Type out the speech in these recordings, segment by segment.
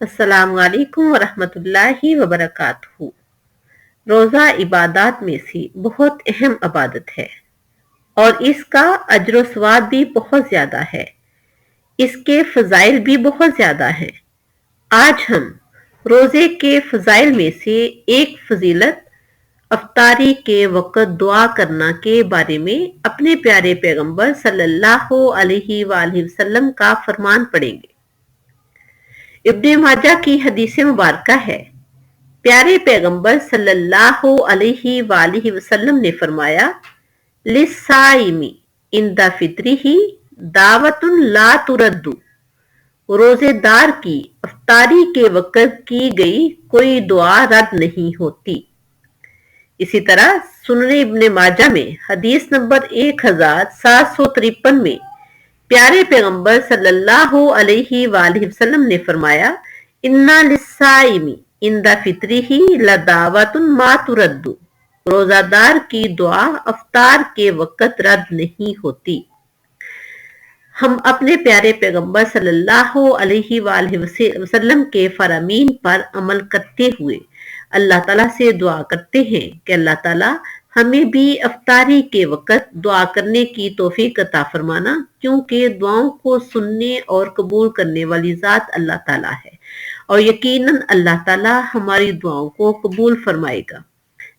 السلام علیکم ورحمۃ اللہ وبرکاتہ۔ روزہ عبادات میں سے بہت اہم عبادت ہے اور اس کا اجر و ثواب بھی بہت زیادہ ہے۔ اس کے فضائل بھی بہت زیادہ ہیں۔ آج ہم روزے کے فضائل میں سے ایک فضیلت افطاری کے وقت دعا کرنا کے بارے میں اپنے پیارے پیغمبر صلی اللہ علیہ وآلہ وسلم کا فرمان پڑھیں گے۔ ابن ماجہ کی حدیث مبارکہ ہے، پیارے پیغمبر صلی اللہ علیہ وآلہ وسلم نے فرمایا، لِلصَّائِمِ عِندَ فِطْرِهِ دعوۃ لا ترد۔ روزے دار کی افطاری کے وقت کی گئی کوئی دعا رد نہیں ہوتی۔ اسی طرح سنن ابن ماجہ میں حدیث نمبر 1753 میں پیارے پیغمبر صلی اللہ علیہ وآلہ وسلم نے فرمایا، اِنَّ لِلصَّائِمِ عِندَ فِطْرِهِ لَدَعْوَةٌ مَا تُرَدُّ۔ روزہ دار کی دعا افطار کے وقت رد نہیں ہوتی۔ ہم اپنے پیارے پیغمبر صلی اللہ علیہ وآلہ وسلم کے فرامین پر عمل کرتے ہوئے اللہ تعالیٰ سے دعا کرتے ہیں کہ اللہ تعالیٰ ہمیں بھی افطاری کے وقت دعا کرنے کی توفیق عطا فرمانا، کیونکہ دعاؤں کو سننے اور قبول کرنے والی ذات اللہ تعالیٰ ہے اور یقیناً اللہ تعالیٰ ہماری دعاؤں کو قبول فرمائے گا۔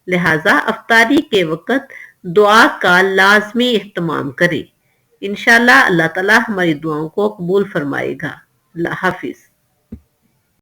لہٰذا افطاری کے وقت دعا کا لازمی اہتمام کریں۔ انشاءاللہ اللہ تعالیٰ ہماری دعاؤں کو قبول فرمائے گا۔ اللہ حافظ۔